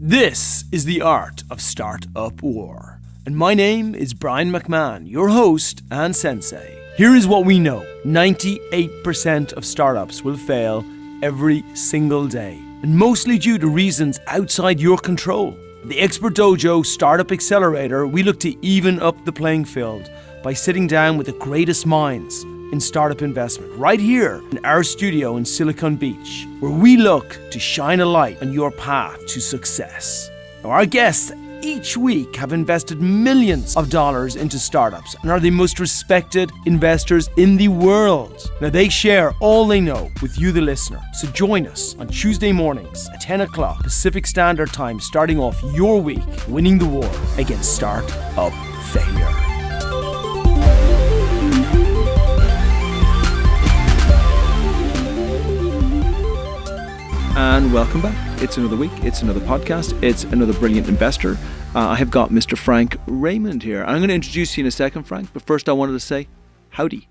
This is the art of startup war. And my name is Brian McMahon, your host and sensei. Here is what we know. 98% of startups will fail every single day, and mostly due to reasons outside your control. The Expert Dojo Startup Accelerator, we look to even up the playing field by sitting down with the greatest minds in startup investment right here in our studio in Silicon Beach, where we look to shine a light on your path to success. Now, our guests each week have invested millions of dollars into startups and are the most respected investors in the world. Now, they share all they know with you, the listener. So join us on Tuesday mornings at 10 o'clock Pacific Standard Time, starting off your week winning the war against startup failure. And welcome back. It's another week, it's another podcast, it's another brilliant investor. I have got Mr. Frank Ramond here. I'm going to introduce you in a second, Frank, but first I wanted to say howdy.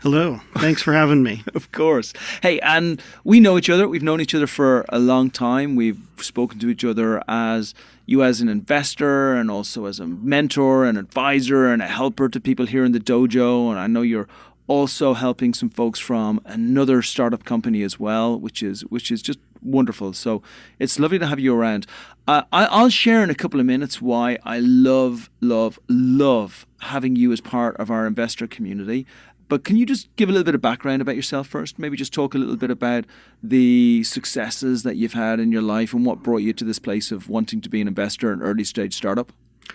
Hello. Thanks for having me. Of course. Hey, and we know each other. We've known each other for a long time. We've spoken to each other as you as an investor and also as a mentor and advisor and a helper to people here in the dojo. And I know you're also helping some folks from another startup company as well, which is just wonderful. So it's lovely to have you around. I'll share in a couple of minutes why I love having you as part of our investor community. But can you just give a little bit of background about yourself first? Maybe just talk a little bit about the successes that you've had in your life and what brought you to this place of wanting to be an investor in an early stage startup.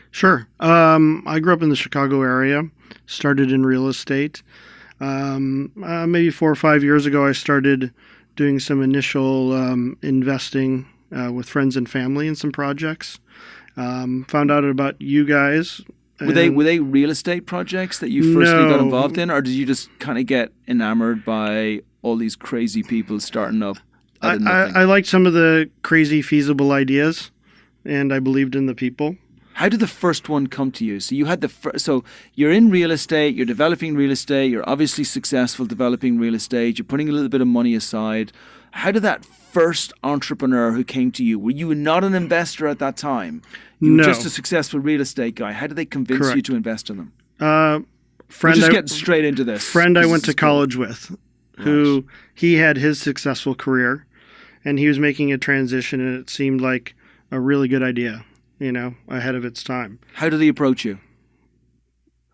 Sure. I grew up in the Chicago area, started in real estate. Maybe 4 or 5 years ago, I started doing some initial investing with friends and family in some projects. Found out about you guys. Were they real estate projects that you firstly got involved in, or did you just kind of get enamored by all these crazy people starting up? I liked some of the crazy feasible ideas, and I believed in the people. How did the first one come to you? So you had so you're in real estate, you're developing real estate, you're obviously successful developing real estate, you're putting a little bit of money aside. How did that first entrepreneur who came to you, were you not an investor at that time? You were just a successful real estate guy. How did they convince you to invest in them? We're just getting straight into this. Friend I went to college with, who he had his successful career, and he was making a transition, and it seemed like a really good idea. Ahead of its time. How did he approach you?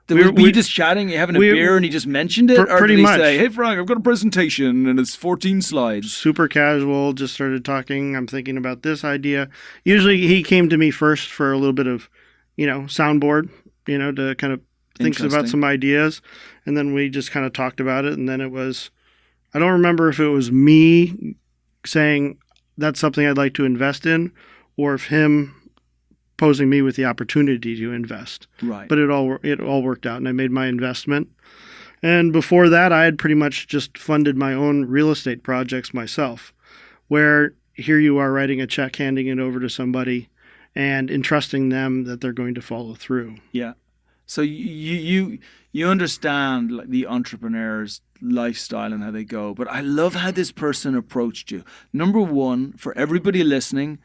Were you just chatting, you having a beer, and he just mentioned it? Or did he say, hey, Frank, I've got a presentation, and it's 14 slides? Super casual, just started talking. I'm thinking about this idea. Usually he came to me first for a little bit of, soundboard, to kind of think about some ideas. And then we just kind of talked about it. And then it was, I don't remember if it was me saying that's something I'd like to invest in, or if him posing me with the opportunity to invest. Right. But it all worked out, and I made my investment. And before that, I had pretty much just funded my own real estate projects myself, where here you are writing a check, handing it over to somebody, and entrusting them that they're going to follow through. Yeah. So you understand like the entrepreneur's lifestyle and how they go. But I love how this person approached you. Number one, for everybody listening,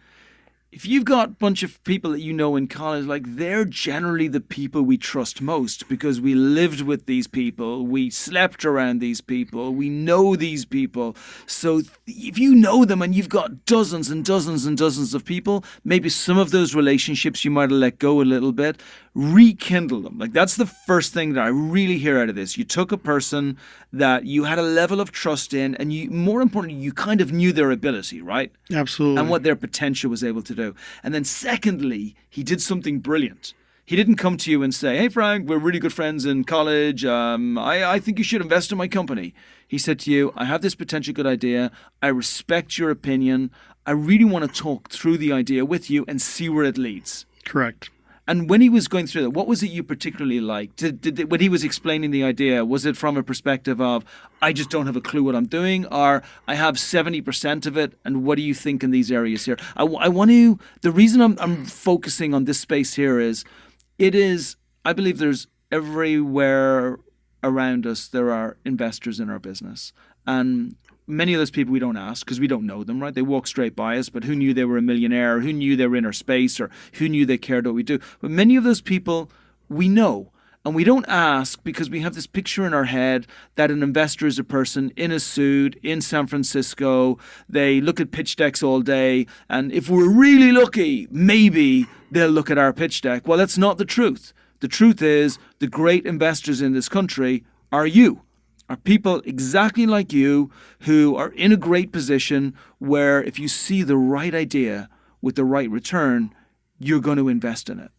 if you've got a bunch of people that you know in college, like they're generally the people we trust most because we lived with these people, we slept around these people, we know these people. So if you know them and you've got dozens and dozens and dozens of people, maybe some of those relationships you might have let go a little bit, rekindle them. Like that's the first thing that I really hear out of this. You took a person that you had a level of trust in, and you, more importantly, you kind of knew their ability, right? Absolutely. And what their potential was able to do. And then secondly, he did something brilliant. He didn't come to you and say, hey, Frank, we're really good friends in college. I think you should invest in my company. He said to you, I have this potential good idea. I respect your opinion. I really want to talk through the idea with you and see where it leads. Correct. And when he was going through that, what was it you particularly liked? When he was explaining the idea, was it from a perspective of, I just don't have a clue what I'm doing, or I have 70% of it, and what do you think in these areas here? I want to, the reason I'm focusing on this space here is, I believe there's everywhere around us, there are investors in our business. And many of those people we don't ask because we don't know them, right? They walk straight by us, but who knew they were a millionaire? Or who knew they were in our space? Or who knew they cared what we do? But many of those people we know. And we don't ask because we have this picture in our head that an investor is a person in a suit in San Francisco. They look at pitch decks all day. And if we're really lucky, maybe they'll look at our pitch deck. Well, that's not the truth. The truth is the great investors in this country are you. Are people exactly like you who are in a great position where if you see the right idea with the right return, you're going to invest in it.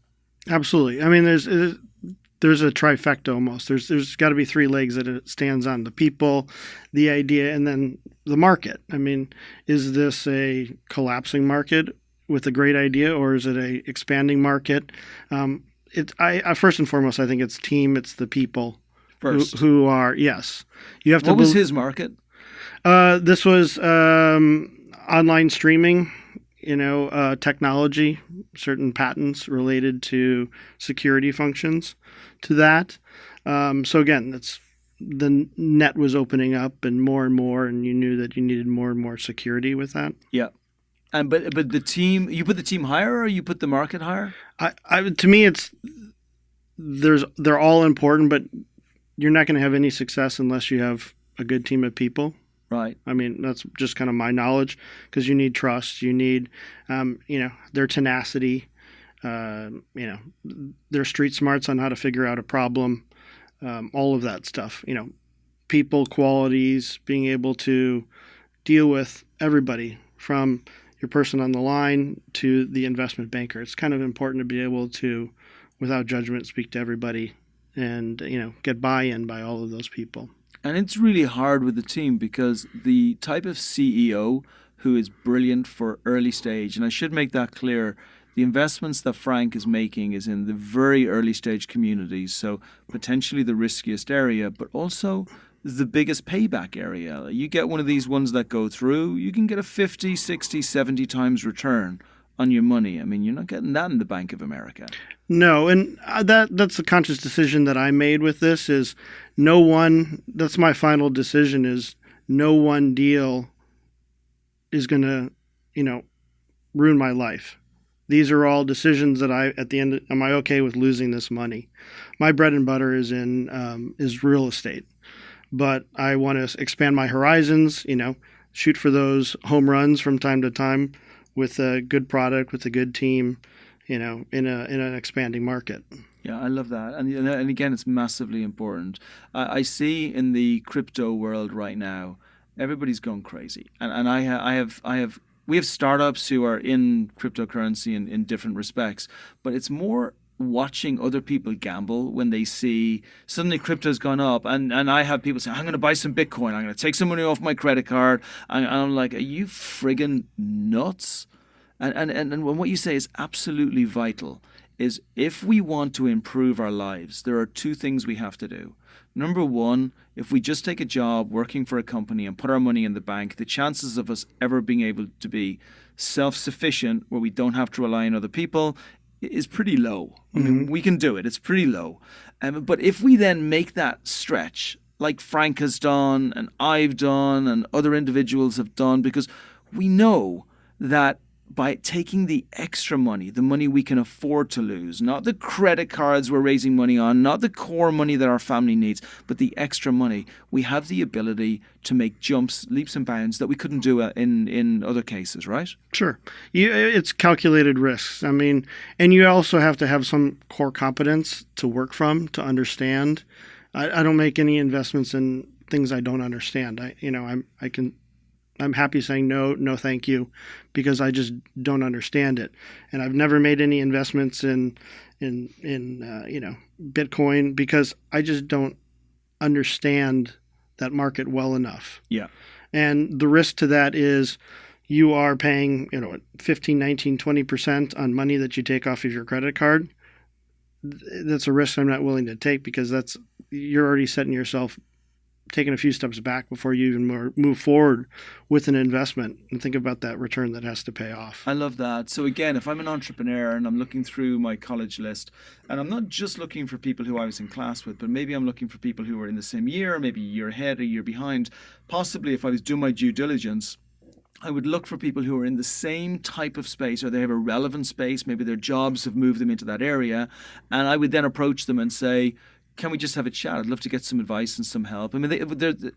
Absolutely. I mean, there's a trifecta almost. There's got to be three legs that it stands on: the people, the idea, and then the market. I mean, is this a collapsing market with a great idea, or is it a expanding market? I first and foremost, I think it's team. It's the people who are, yes. You have to. What was his market? This was online streaming. Technology, certain patents related to security functions to that. So again, the net was opening up and more, and you knew that you needed more and more security with that. Yeah. And but the team, you put the team higher or you put the market higher? To me, they're all important, but you're not going to have any success unless you have a good team of people. Right. I mean, that's just kind of my knowledge, because you need trust, you need, their tenacity, their street smarts on how to figure out a problem, all of that stuff, people qualities, being able to deal with everybody from your person on the line to the investment banker. It's kind of important to be able to, without judgment, speak to everybody and, get buy-in by all of those people. And it's really hard with the team because the type of CEO who is brilliant for early stage, and I should make that clear, the investments that Frank is making is in the very early stage communities, so potentially the riskiest area, but also the biggest payback area. You get one of these ones that go through, you can get a 50, 60, 70 times return on your money. I mean, you're not getting that in the Bank of America. No, and that's a conscious decision that I made with this is that's my final decision is no one deal is going to, ruin my life. These are all decisions that at the end, am I okay with losing this money? My bread and butter is is real estate, but I want to expand my horizons, shoot for those home runs from time to time with a good product, with a good team, in an expanding market. Yeah, I love that. And again, it's massively important. I see in the crypto world right now, everybody's gone crazy. And we have startups who are in cryptocurrency in different respects, but it's more watching other people gamble when they see suddenly crypto's gone up. And I have people say, I'm going to buy some Bitcoin. I'm going to take some money off my credit card. And I'm like, are you friggin' nuts? And what you say is absolutely vital, is if we want to improve our lives, there are two things we have to do. Number one, if we just take a job working for a company and put our money in the bank, the chances of us ever being able to be self-sufficient, where we don't have to rely on other people, is pretty low. I mean, we can do it. It's pretty low. But if we then make that stretch, like Frank has done and I've done and other individuals have done, because we know that by taking the extra money, the money we can afford to lose, not the credit cards we're raising money on, not the core money that our family needs, but the extra money, we have the ability to make jumps, leaps and bounds that we couldn't do in other cases, right? Sure. It's calculated risks. I mean, and you also have to have some core competence to work from, to understand. I don't make any investments in things I don't understand. I'm happy saying no, thank you, because I just don't understand it, and I've never made any investments in Bitcoin because I just don't understand that market well enough. Yeah, and the risk to that is you are paying 15, 19, 20% on money that you take off of your credit card. That's a risk I'm not willing to take because you're already setting yourself taking a few steps back before you even move forward with an investment and think about that return that has to pay off. I love that. So again, if I'm an entrepreneur and I'm looking through my college list, and I'm not just looking for people who I was in class with, but maybe I'm looking for people who are in the same year, maybe a year ahead, a year behind. Possibly if I was doing my due diligence, I would look for people who are in the same type of space, or they have a relevant space. Maybe their jobs have moved them into that area. And I would then approach them and say, can we just have a chat? I'd love to get some advice and some help. I mean,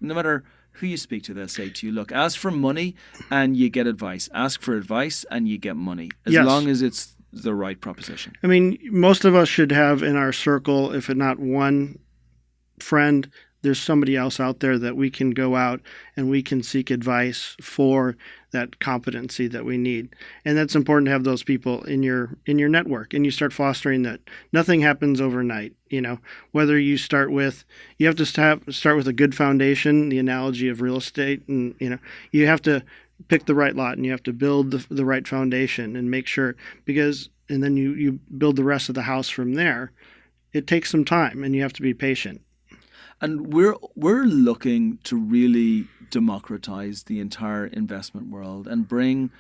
no matter who you speak to, they'll say to you, look, ask for money and you get advice. Ask for advice and you get money, as long as it's the right proposition. I mean, most of us should have in our circle, if not one friend, there's somebody else out there that we can go out and we can seek advice for that competency that we need. And that's important to have those people in your network, and you start fostering that. Nothing happens overnight. Whether you you have to start with a good foundation, the analogy of real estate, and you have to pick the right lot and you have to build the right foundation and make sure, and then you build the rest of the house from there. It takes some time and you have to be patient. And we're looking to really democratize the entire investment world and bring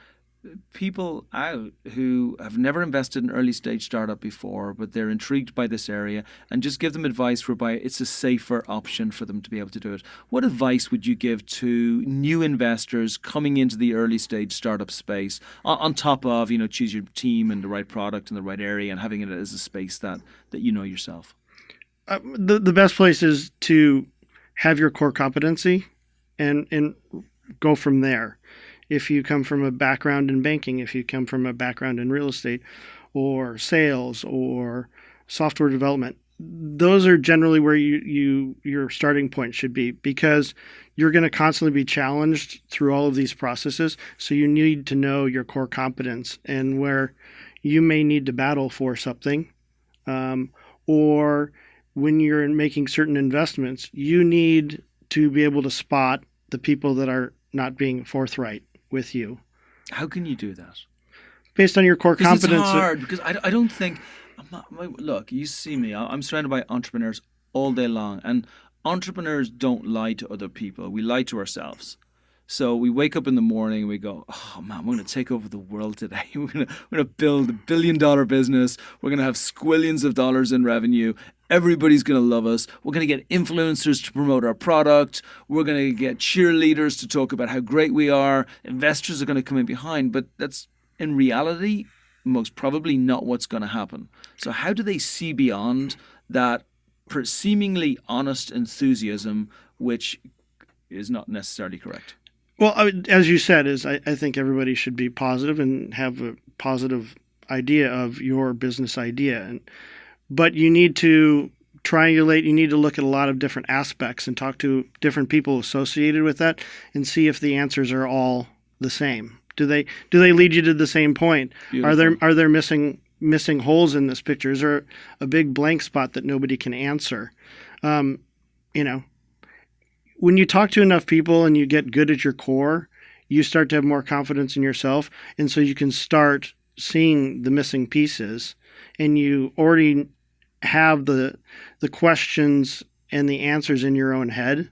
people out who have never invested in early stage startup before, but they're intrigued by this area, and just give them advice whereby it's a safer option for them to be able to do it. What advice would you give to new investors coming into the early stage startup space, on top of, choose your team and the right product in the right area and having it as a space that you know yourself? The best place is to have your core competency and go from there. If you come from a background in banking, if you come from a background in real estate or sales or software development, those are generally where your starting point should be, because you're going to constantly be challenged through all of these processes. So you need to know your core competence and where you may need to battle for something, or when you're making certain investments, you need to be able to spot the people that are not being forthright with you. How can you do that? Based on your core competence. It's hard because I don't think. Look, you see me. I'm surrounded by entrepreneurs all day long, and entrepreneurs don't lie to other people. We lie to ourselves. So we wake up in the morning and we go, oh man, we're going to take over the world today. We're going to build $1 billion business. We're going to have squillions of dollars in revenue. Everybody's going to love us. We're going to get influencers to promote our product. We're going to get cheerleaders to talk about how great we are. Investors are going to come in behind. But that's, in reality, most probably not what's going to happen. So how do they see beyond that seemingly honest enthusiasm, which is not necessarily correct? Well, as you said, I think everybody should be positive and have a positive idea of your business idea. But you need to triangulate. You need to look at a lot of different aspects and talk to different people associated with that and see if the answers are all the same. Do they lead you to the same point? Beautiful. Are there missing holes in this picture? Is there a big blank spot that nobody can answer? When you talk to enough people and you get good at your core, you start to have more confidence in yourself. And so you can start seeing the missing pieces, and you already have the questions and the answers in your own head.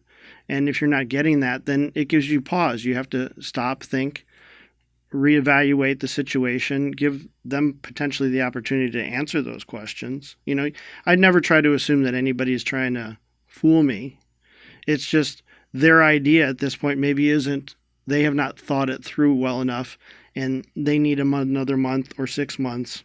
And if you're not getting that, then it gives you pause. You have to stop, think, reevaluate the situation, give them potentially the opportunity to answer those questions. I'd never try to assume that anybody is trying to fool me. It's just their idea at this point maybe isn't, they have not thought it through well enough, and they need another month or 6 months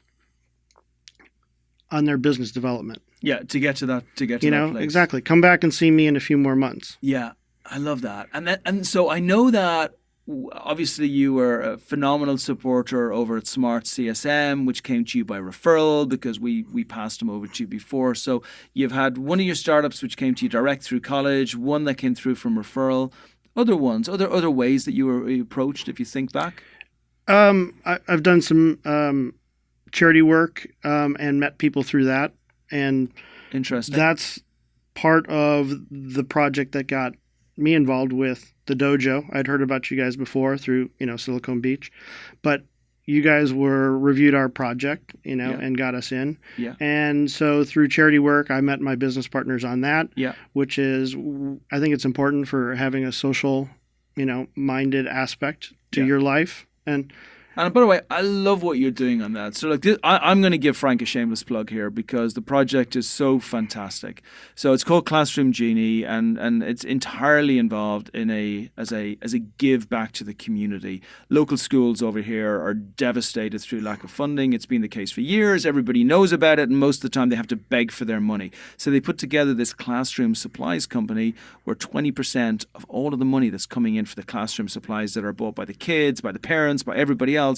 on their business development. Yeah, to get to that place. Exactly. Come back and see me in a few more months. Yeah, I love that. And so I know that obviously you were a phenomenal supporter over at Smart CSM, which came to you by referral because we passed them over to you before. So you've had one of your startups which came to you direct through college, one that came through from referral. Other ones, other ways that you were approached, if you think back? I've done some charity work and met people through that. And interesting. That's part of the project that got me involved with the Dojo. I'd heard about you guys before through, Silicon Beach, but you guys reviewed our project, and got us in. Yeah. And so through charity work, I met my business partners on that. Yeah. Which is, I think it's important for having a social, minded aspect to your life. And by the way, I love what you're doing on that. So I'm going to give Frank a shameless plug here because the project is so fantastic. So it's called Classroom Genie, and it's entirely involved in as a give back to the community. Local schools over here are devastated through lack of funding. It's been the case for years. Everybody knows about it, and most of the time they have to beg for their money. So they put together this classroom supplies company where 20% of all of the money that's coming in for the classroom supplies that are bought by the kids, by the parents, by everybody else,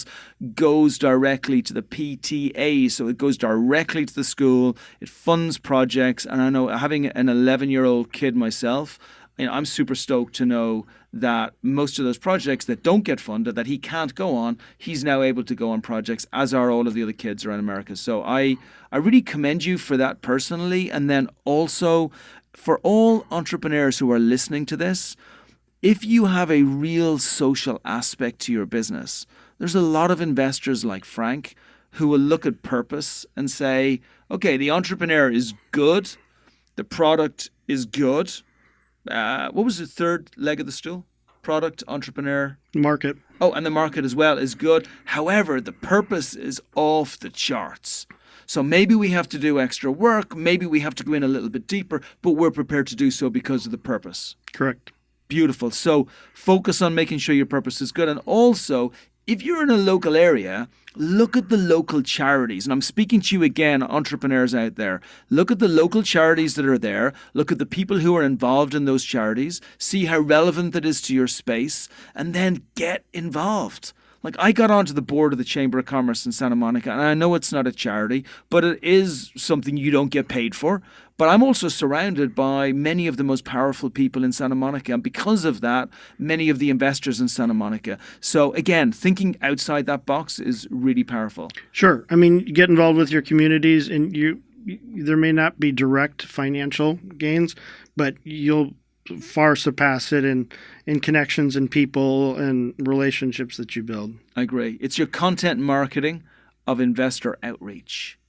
goes directly to the PTA. So it goes directly to the school. It funds projects. And I know, having an 11-year-old kid myself, I'm super stoked to know that most of those projects that don't get funded, that he can't go on, he's now able to go on projects, as are all of the other kids around America. So I really commend you for that personally. And then also for all entrepreneurs who are listening to this, if you have a real social aspect to your business, there's a lot of investors like Frank who will look at purpose and say, okay, the entrepreneur is good, the product is good. What was the third leg of the stool? Product, entrepreneur. Market. Oh, and the market as well is good. However, the purpose is off the charts. So maybe we have to do extra work, maybe we have to go in a little bit deeper, but we're prepared to do so because of the purpose. Correct. Beautiful. So focus on making sure your purpose is good. And also, if you're in a local area, look at the local charities. And I'm speaking to you again, entrepreneurs out there. Look at the local charities that are there. Look at the people who are involved in those charities. See how relevant that is to your space. And then get involved. Like, I got onto the board of the Chamber of Commerce in Santa Monica, and I know it's not a charity, but it is something you don't get paid for. But I'm also surrounded by many of the most powerful people in Santa Monica, and because of that, many of the investors in Santa Monica. So again, thinking outside that box is really powerful. Sure. I mean, you get involved with your communities, and there may not be direct financial gains, but you'll far surpass it in connections and people and relationships that you build. I agree. It's your content marketing of investor outreach.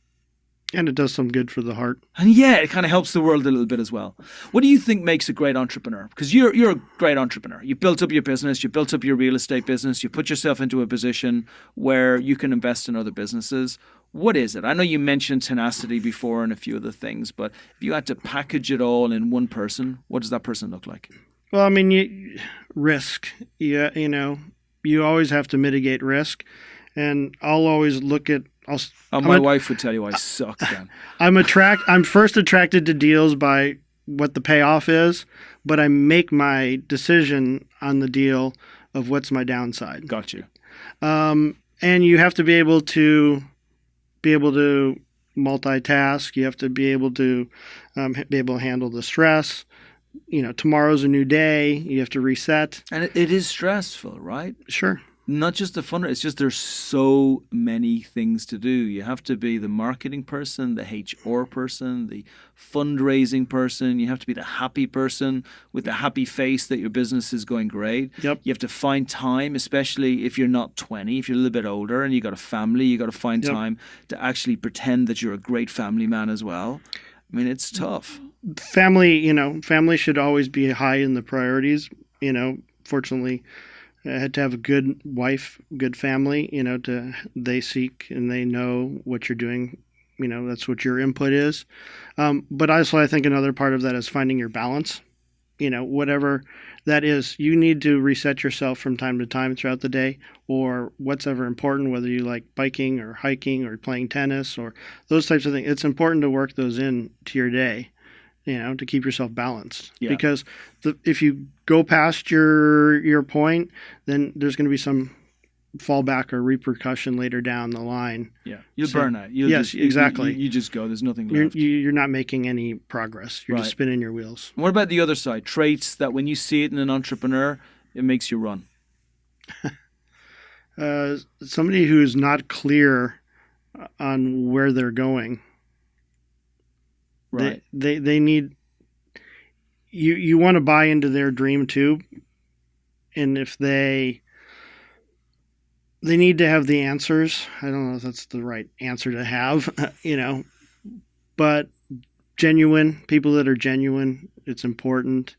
And it does some good for the heart. And yeah, it kind of helps the world a little bit as well. What do you think makes a great entrepreneur? Because you're a great entrepreneur. You built up your business, you built up your real estate business, you put yourself into a position where you can invest in other businesses. What is it? I know you mentioned tenacity before and a few other things, but if you had to package it all in one person, what does that person look like? Well, I mean, risk. You always have to mitigate risk. And I'll always look at... my wife would tell you I suck then. I'm first attracted to deals by what the payoff is, but I make my decision on the deal of what's my downside. Got you. And you have to be able to multitask. You have to be able to handle the stress. Tomorrow's a new day. You have to reset. And it is stressful, right? Sure. Not just the fun, it's just there's so many things to do. You have to be the marketing person, the HR person, the fundraising person. You have to be the happy person with the happy face that your business is going great. Yep. You have to find time, especially if you're not 20, if you're a little bit older and you got a family, you got to find time to actually pretend that you're a great family man as well. I mean, it's tough. Family should always be high in the priorities. Fortunately, I had to have a good wife, good family, they seek and they know what you're doing. That's what your input is. But also I think another part of that is finding your balance. Whatever that is, you need to reset yourself from time to time throughout the day, or what's ever important, whether you like biking or hiking or playing tennis or those types of things. It's important to work those in to your day. To keep yourself balanced. Yeah. Because if you go past your point, then there's going to be some fallback or repercussion later down the line. Yeah, you'll burn out. Exactly. You just go. There's nothing left. You're not making any progress. You're just spinning your wheels. What about the other side? Traits that when you see it in an entrepreneur, it makes you run. Somebody who's not clear on where they're going. Right. They need you want to buy into their dream too, and if they they need to have the answers. I don't know if that's the right answer to have, but genuine people that are genuine, it's important.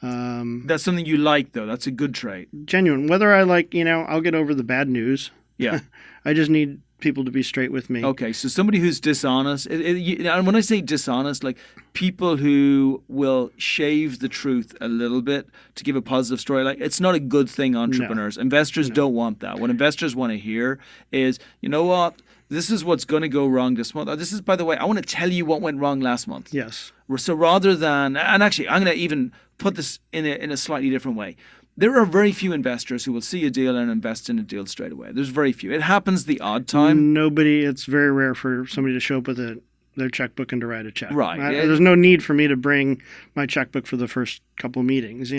That's something you like, though. That's a good trait. Genuine. Whether I like, I'll get over the bad news. Yeah. I just need people to be straight with me. Okay, so somebody who's dishonest, and when I say dishonest, like people who will shave the truth a little bit to give a positive story, like it's not a good thing, entrepreneurs. No. Investors don't want that. What investors want to hear is, you know what? This is what's going to go wrong this month. This is, by the way, I want to tell you what went wrong last month. Yes. So rather than, and actually, I'm going to even put this in a slightly different way. There are very few investors who will see a deal and invest in a deal straight away. There's very few. It happens the odd time. It's very rare for somebody to show up with their checkbook and to write a check. Right. There's no need for me to bring my checkbook for the first couple of meetings,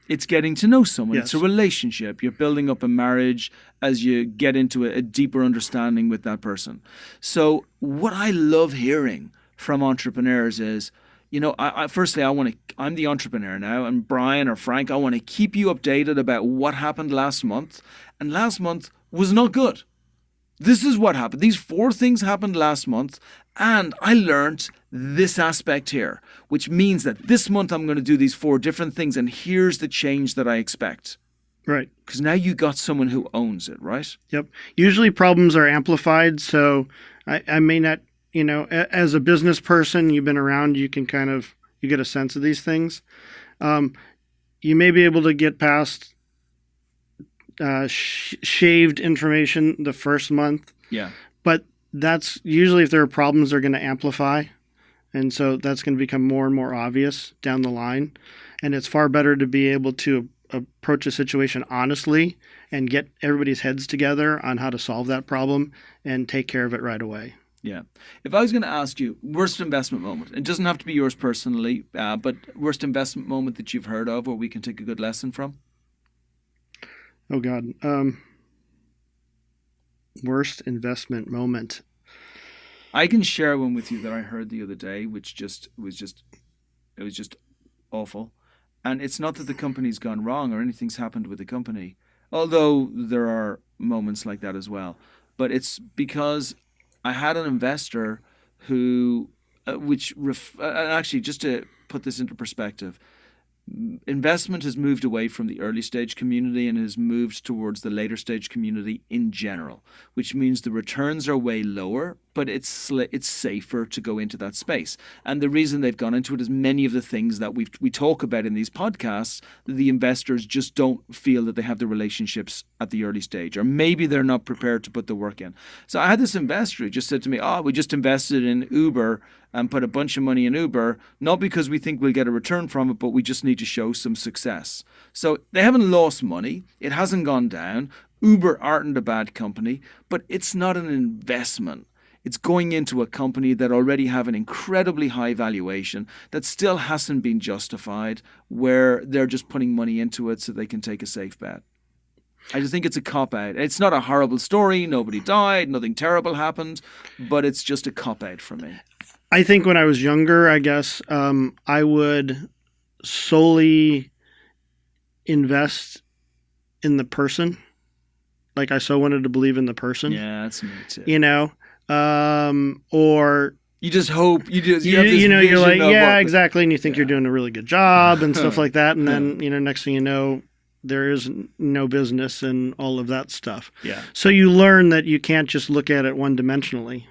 It's getting to know someone. Yes. It's a relationship. You're building up a marriage as you get into a deeper understanding with that person. So what I love hearing from entrepreneurs is, firstly, I'm the entrepreneur now, and Brian or Frank, I want to keep you updated about what happened last month. And last month was not good. This is what happened. These 4 things happened last month, and I learned this aspect here, which means that this month I'm going to do these 4 different things, and here's the change that I expect. Right. Because now you got someone who owns it, right? Yep. Usually problems are amplified, so I may not, as a business person, you've been around, you can you get a sense of these things. You may be able to get past shaved information the first month. Yeah. But that's usually, if there are problems, they're going to amplify. And so that's going to become more and more obvious down the line. And it's far better to be able to approach a situation honestly and get everybody's heads together on how to solve that problem and take care of it right away. Yeah. If I was going to ask you, worst investment moment, it doesn't have to be yours personally, but worst investment moment that you've heard of where we can take a good lesson from? Oh, God. Worst investment moment. I can share one with you that I heard the other day, which was just awful. And it's not that the company's gone wrong or anything's happened with the company, although there are moments like that as well. But it's because I had an investor who, actually, just to put this into perspective, investment has moved away from the early stage community and has moved towards the later stage community in general, which means the returns are way lower, but it's safer to go into that space. And the reason they've gone into it is many of the things that we talk about in these podcasts, the investors just don't feel that they have the relationships at the early stage, or maybe they're not prepared to put the work in. So I had this investor who just said to me, we just invested in Uber and put a bunch of money in Uber, not because we think we'll get a return from it, but we just need to show some success. So they haven't lost money. It hasn't gone down. Uber aren't a bad company, but it's not an investment. It's going into a company that already have an incredibly high valuation that still hasn't been justified, where they're just putting money into it so they can take a safe bet. I just think it's a cop-out. It's not a horrible story. Nobody died. Nothing terrible happened. But it's just a cop-out for me. I think when I was younger, I guess, I would solely invest in the person. Like, I so wanted to believe in the person. Yeah, that's me too. Or you just hope you have this you're like, yeah, what, exactly, and you think you're doing a really good job and stuff like that, and then next thing you know, there is no business and all of that stuff. Yeah. So you learn that you can't just look at it one-dimensionally.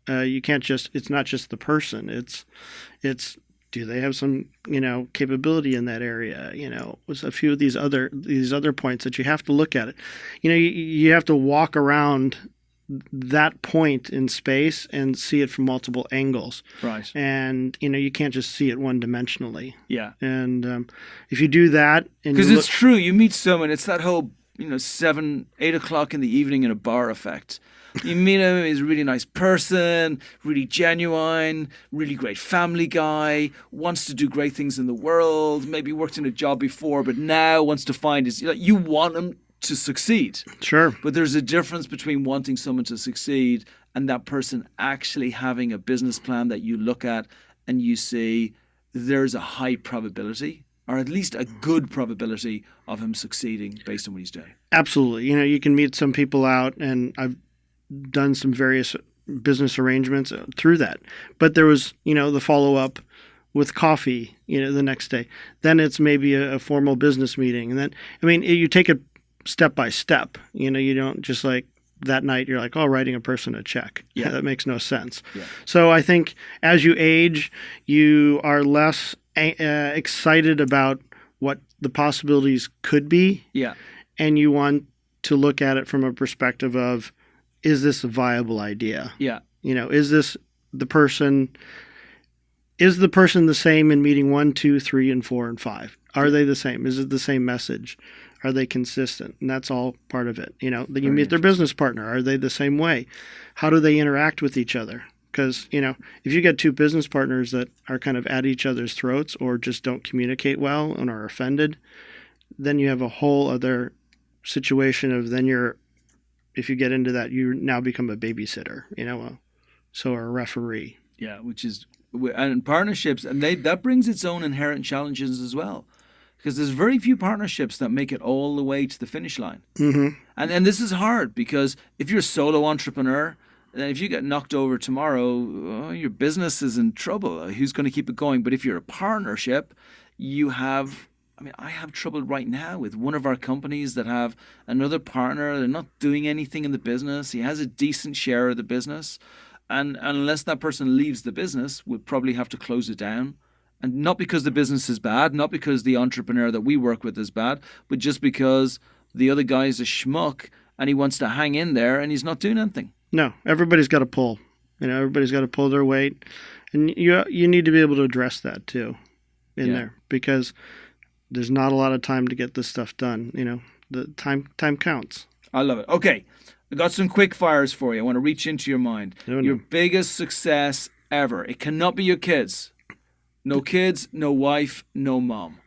You can't just. It's not just the person. It's. Do they have some capability in that area? With a few of these other points that you have to look at it. You have to walk around that point in space and see it from multiple angles. Right. And you can't just see it one-dimensionally. Yeah. And if you do that, because it's true, you meet someone. It's that whole 7, 8 o'clock in the evening in a bar effect. You meet him, he's a really nice person, really genuine, really great family guy, wants to do great things in the world, maybe worked in a job before, but now wants to find his... You want him to succeed. Sure. But there's a difference between wanting someone to succeed and that person actually having a business plan that you look at and you see there's a high probability or at least a good probability of him succeeding based on what he's doing. Absolutely. You can meet some people out, and I've done some various business arrangements through that. But there was, the follow-up with coffee, the next day. Then it's maybe a formal business meeting. And then, you take it step by step. You don't just like that night you're like, writing a person a check. Yeah. That makes no sense. Yeah. So I think as you age, you are less excited about what the possibilities could be. Yeah. And you want to look at it from a perspective of, is this a viable idea? Yeah. Is the person the same in meeting 1, 2, 3, and 4, and 5? Are they the same? Is it the same message? Are they consistent? And that's all part of it. Then you meet their business partner. Are they the same way? How do they interact with each other? Because, if you get two business partners that are kind of at each other's throats or just don't communicate well and are offended, then you have a whole other situation of if you get into that, you now become a babysitter, so a referee. Yeah, and partnerships, and that brings its own inherent challenges as well. Because there's very few partnerships that make it all the way to the finish line. Mm-hmm. And this is hard because if you're a solo entrepreneur, then if you get knocked over tomorrow, your business is in trouble. Who's going to keep it going? But if you're a partnership, I have trouble right now with one of our companies that have another partner. They're not doing anything in the business. He has a decent share of the business. And unless that person leaves the business, we'll probably have to close it down. And not because the business is bad, not because the entrepreneur that we work with is bad, but just because the other guy is a schmuck and he wants to hang in there and he's not doing anything. No, everybody's got to pull. Everybody's got to pull their weight. And you need to be able to address that too in there, because there's not a lot of time to get this stuff done. The time counts. I love it. Okay, I got some quick fires for you. I want to reach into your mind. Your biggest success ever. It cannot be your kids. No kids, no wife, no mom.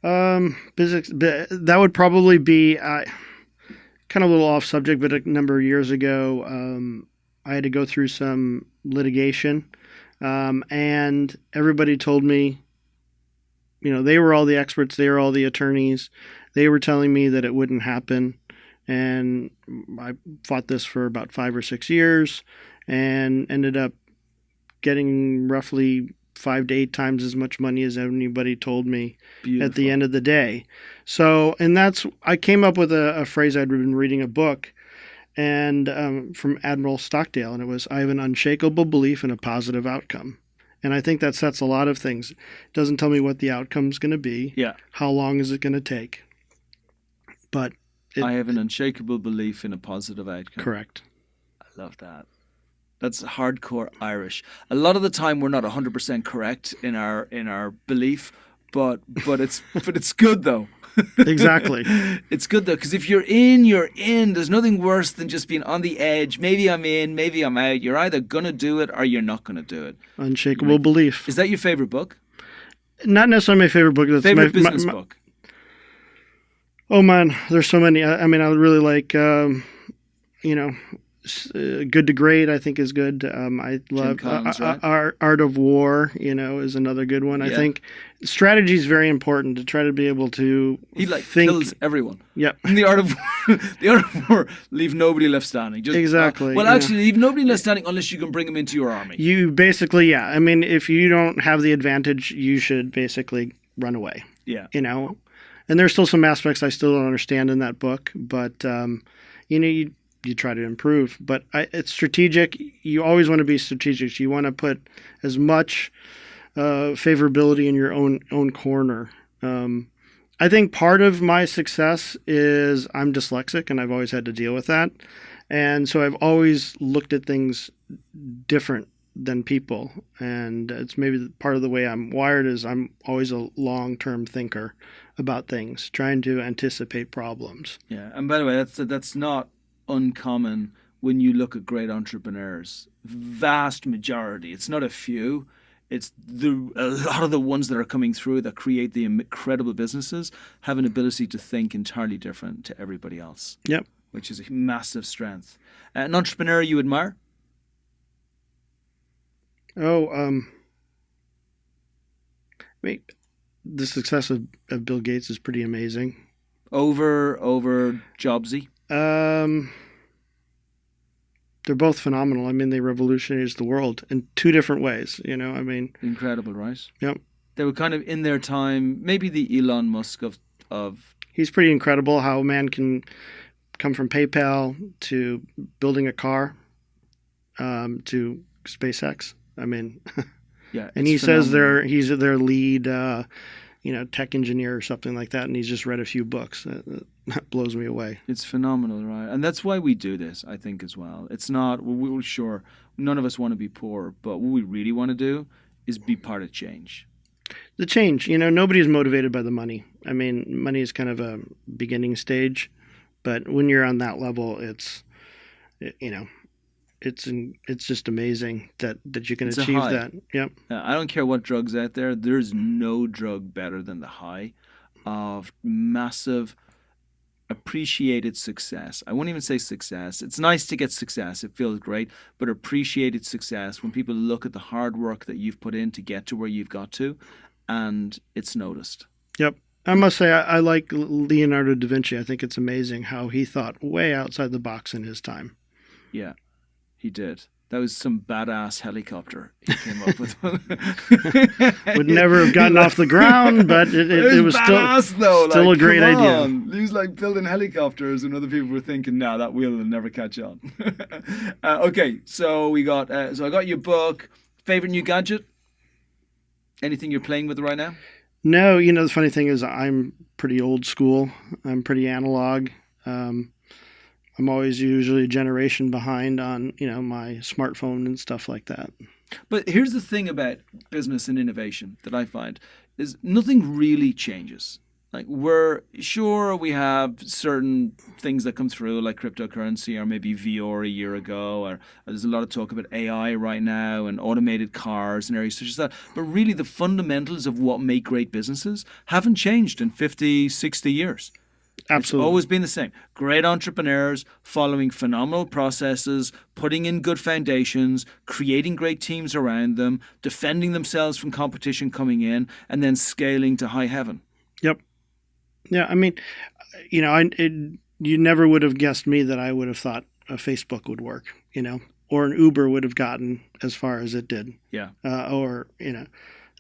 That would probably be kind of a little off subject, but a number of years ago, I had to go through some litigation, and everybody told me, they were all the experts, they were all the attorneys. They were telling me that it wouldn't happen, and I fought this for about 5 or 6 years, and ended up getting roughly 5 to 8 times as much money as anybody told me. Beautiful. At the end of the day. So, and I came up with a phrase. I'd been reading a book and from Admiral Stockdale, and it was, I have an unshakable belief in a positive outcome. And I think that sets a lot of things. It doesn't tell me what the outcome's going to be. Yeah. How long is it going to take? But I have an unshakable belief in a positive outcome. Correct. I love that. That's hardcore Irish. A lot of the time, we're not 100% correct in our belief, but it's good though. Exactly. It's good though, because if you're in, you're in. There's nothing worse than just being on the edge. Maybe I'm in, maybe I'm out. You're either gonna do it or you're not gonna do it. Unshakable belief. Is that your favorite book? Not necessarily my favorate book. That's favorite business book. Oh man, there's so many. I really like. Good to Great, I think, is good. I love Art of War, is another good one. Yeah. I think strategy is very important to try to be able to think. Kills everyone. Yeah. In the Art of War, leave nobody left standing. Exactly. Leave nobody left standing unless you can bring them into your army. You basically, yeah. if you don't have the advantage, you should basically run away. Yeah. And there's still some aspects I still don't understand in that book, but you try to improve, but it's strategic. You always want to be strategic. You want to put as much favorability in your own corner. I think part of my success is I'm dyslexic, and I've always had to deal with that. And so I've always looked at things different than people. And it's maybe part of the way I'm wired is I'm always a long-term thinker about things, trying to anticipate problems. Yeah, and by the way, that's not uncommon when you look at great entrepreneurs. Vast majority, it's not a few, it's a lot of the ones that are coming through that create the incredible businesses have an ability to think entirely different to everybody else. Yep. Which is a massive strength. An entrepreneur you admire? the success of Bill Gates is pretty amazing. Over Jobsy? They're both phenomenal. I mean, they revolutionized the world in two different ways, you know, I mean. Incredible, right? Yep. They were kind of in their time, maybe the Elon Musk of... He's pretty incredible how a man can come from PayPal to building a car to SpaceX. I mean, yeah. And he phenomenal. Says he's their lead, tech engineer or something like that, and he's just read a few books. That blows me away. It's phenomenal, right? And that's why we do this, I think, as well. It's not, we're sure, none of us want to be poor, but what we really want to do is be part of change. The change, nobody is motivated by the money. I mean, money is kind of a beginning stage, but when you're on that level, it's just amazing that you can achieve that. Yep. I don't care what drug's out there. There's no drug better than the high of massive appreciated success. I won't even say success. It's nice to get success. It feels great. But appreciated success, when people look at the hard work that you've put in to get to where you've got to, and it's noticed. Yep. I must say, I like Leonardo da Vinci. I think it's amazing how he thought way outside the box in his time. Yeah, he did. That was some badass helicopter he came up with. Would never have gotten off the ground, but it was badass, still a great idea. He was like building helicopters, and other people were thinking, "No, that wheel will never catch on." Okay, so we got. So I got your book. Favorite new gadget? Anything you're playing with right now? No, the funny thing is I'm pretty old school. I'm pretty analog. I'm always usually a generation behind on, my smartphone and stuff like that. But here's the thing about business and innovation that I find is nothing really changes. Like we have certain things that come through like cryptocurrency or maybe VR a year ago, or there's a lot of talk about AI right now and automated cars and areas such as that. But really the fundamentals of what make great businesses haven't changed in 50, 60 years. Absolutely. It's always been the same. Great entrepreneurs following phenomenal processes, putting in good foundations, creating great teams around them, defending themselves from competition coming in, and then scaling to high heaven. Yep. Yeah, I mean, you never would have guessed me that I would have thought a Facebook would work, or an Uber would have gotten as far as it did. Yeah.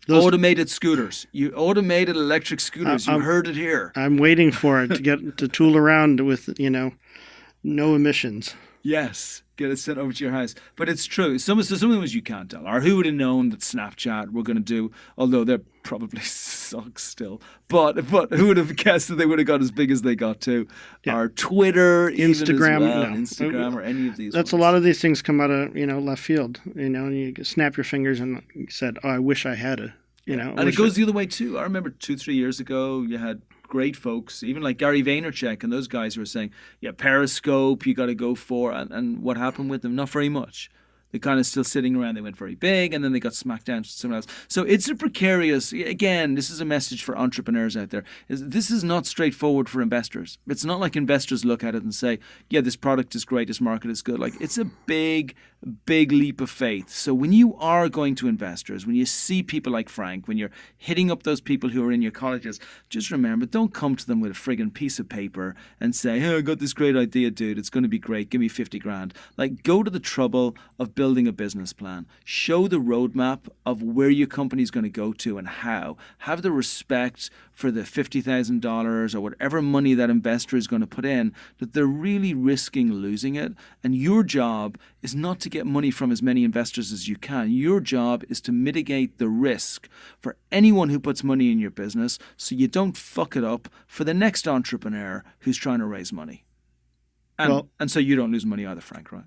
Those automated scooters. You automated electric scooters. You heard it here. I'm waiting for it to get to tool around with, no emissions. Yes. Get it sent over to your house. But it's true. Some things you can't tell. Or who would have known that Snapchat were going to do, although they probably suck still. But who would have guessed that they would have got as big as they got to? Yeah. Or Twitter, Instagram, Instagram, or any of these. That's ones. A lot of these things come out of, left field, and you snap your fingers and you said, oh, I wish I had it. And it goes the other way too. I remember 2-3 years ago, you had great folks, even like Gary Vaynerchuk and those guys who were saying, yeah, Periscope, you got to go for. And what happened with them? Not very much. They're kind of still sitting around. They went very big, and then they got smacked down to someone else. So it's a precarious, again, this is a message for entrepreneurs out there. This is not straightforward for investors. It's not like investors look at it and say, yeah, this product is great, this market is good. Like, it's a big leap of faith. So when you are going to investors, when you see people like Frank, when you're hitting up those people who are in your colleges, just remember, don't come to them with a friggin' piece of paper and say, hey, I got this great idea, dude. It's going to be great. Give me 50 grand. Like, go to the trouble of building a business plan. Show the roadmap of where your company is going to go to and how. Have the respect for the $50,000 or whatever money that investor is going to put in, that they're really risking losing it. And your job is not to get money from as many investors as you can. Your job is to mitigate the risk for anyone who puts money in your business so you don't fuck it up for the next entrepreneur who's trying to raise money. And so you don't lose money either, Frank, right?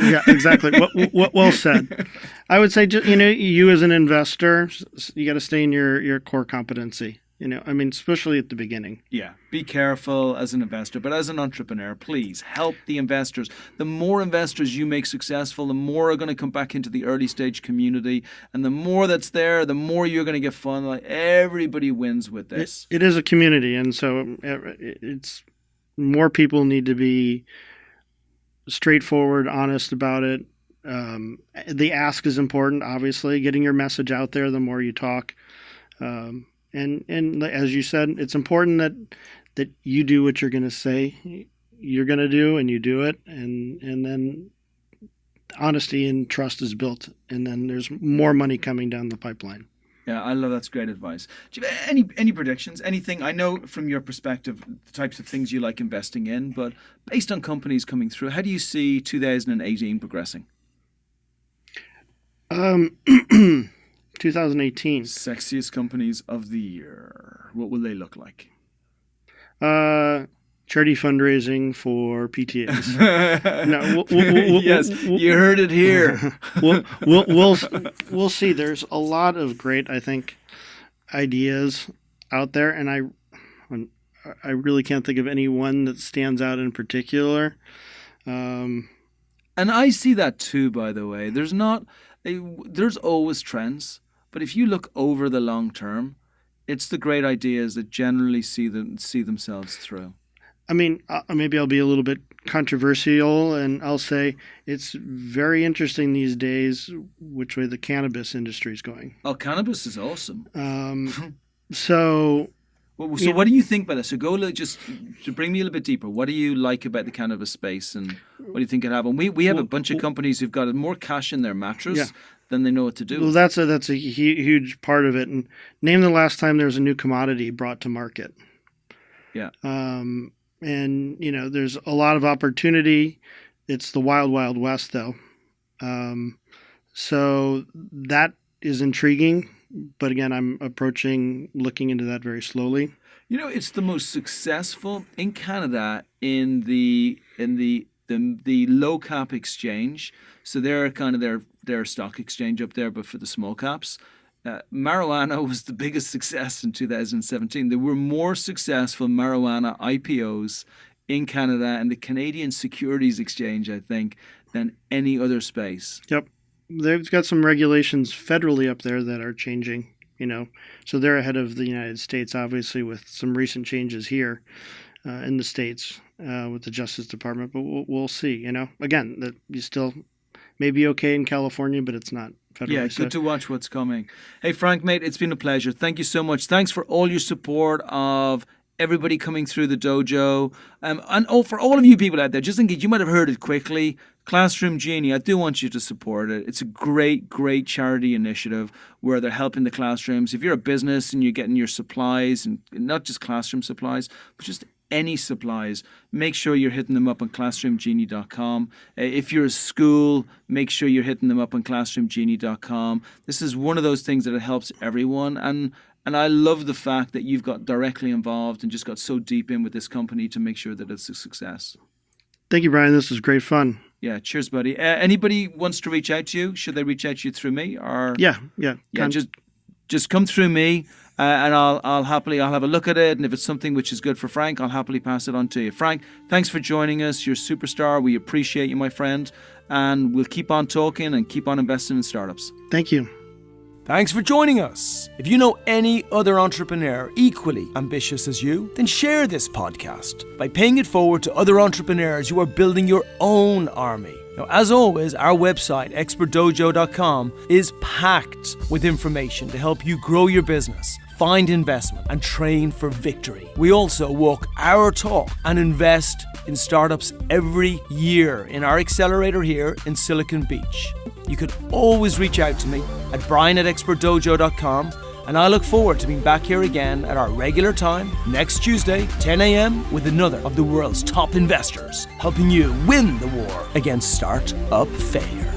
Yeah, exactly. Well said. I would say, you as an investor, you got to stay in your core competency. Especially at the beginning. Yeah. Be careful as an investor, but as an entrepreneur, please help the investors. The more investors you make successful, the more are going to come back into the early stage community. And the more that's there, the more you're going to get fun. Like, everybody wins with this. It is a community. And so it's more people need to be straightforward, honest about it. The ask is important, obviously. Getting your message out there, the more you talk. And as you said, it's important that you do what you're going to say you're going to do, and you do it, and then honesty and trust is built, and then there's more money coming down the pipeline. Yeah, I love that's great advice. Do you have any predictions? Anything? I know from your perspective the types of things you like investing in, but based on companies coming through, how do you see 2018 progressing? 2018. Sexiest companies of the year. What will they look like? Charity fundraising for PTAs. No, yes, you heard it here. We'll see. There's a lot of great, I think, ideas out there, and I really can't think of any one that stands out in particular. And I see that too, by the way. There's always trends, but if you look over the long term, it's the great ideas that generally see themselves through. I mean, maybe I'll be a little bit controversial, and I'll say it's very interesting these days which way the cannabis industry is going. Oh, cannabis is awesome. So what do you think about this? So just to bring me a little bit deeper, what do you like about the cannabis space, and what do you think it happen? We have a bunch of companies who've got more cash in their mattress than they know what to do. Well, that's a huge part of it. And name the last time there was a new commodity brought to market. Yeah. And, there's a lot of opportunity. It's the wild, wild west, though. So that is intriguing. But again, I'm looking into that very slowly. It's the most successful in Canada in the low cap exchange. So they're kind of their stock exchange up there, but for the small caps. Marijuana was the biggest success in 2017. There were more successful marijuana IPOs in Canada and the Canadian Securities Exchange, I think, than any other space. Yep. They've got some regulations federally up there that are changing, So they're ahead of the United States, obviously, with some recent changes here in the States with the Justice Department. But we'll see, Again, that you still may be okay in California, but it's not. Yeah, good to watch what's coming. Hey, Frank, mate, it's been a pleasure. Thank you so much. Thanks for all your support of everybody coming through the dojo. And for all of you people out there, just in case you might have heard it quickly, Classroom Genie, I do want you to support it. It's a great, great charity initiative where they're helping the classrooms. If you're a business and you're getting your supplies, and not just classroom supplies, but just any supplies, make sure you're hitting them up on classroomgenie.com. If you're a school, make sure you're hitting them up on classroomgenie.com. This is one of those things that it helps everyone, and I love the fact that you've got directly involved and just got so deep in with this company to make sure that it's a success. Thank you, Brian. This was great fun. Yeah, cheers, buddy. Anybody wants to reach out to you? Should they reach out to you through me, or yeah? Just come through me. And I'll have a look at it, and if it's something which is good for Frank, I'll happily pass it on to you. Frank, thanks for joining us. You're a superstar. We appreciate you, my friend, and we'll keep on talking and keep on investing in startups. Thank you. Thanks for joining us. If you know any other entrepreneur equally ambitious as you, then share this podcast by paying it forward to other entrepreneurs who are building your own army. Now, as always, our website, expertdojo.com, is packed with information to help you grow your business, find investment, and train for victory. We also walk our talk and invest in startups every year in our accelerator here in Silicon Beach. You can always reach out to me at brian@expertdojo.com, and I look forward to being back here again at our regular time next Tuesday, 10 a.m. with another of the world's top investors, helping you win the war against startup failure.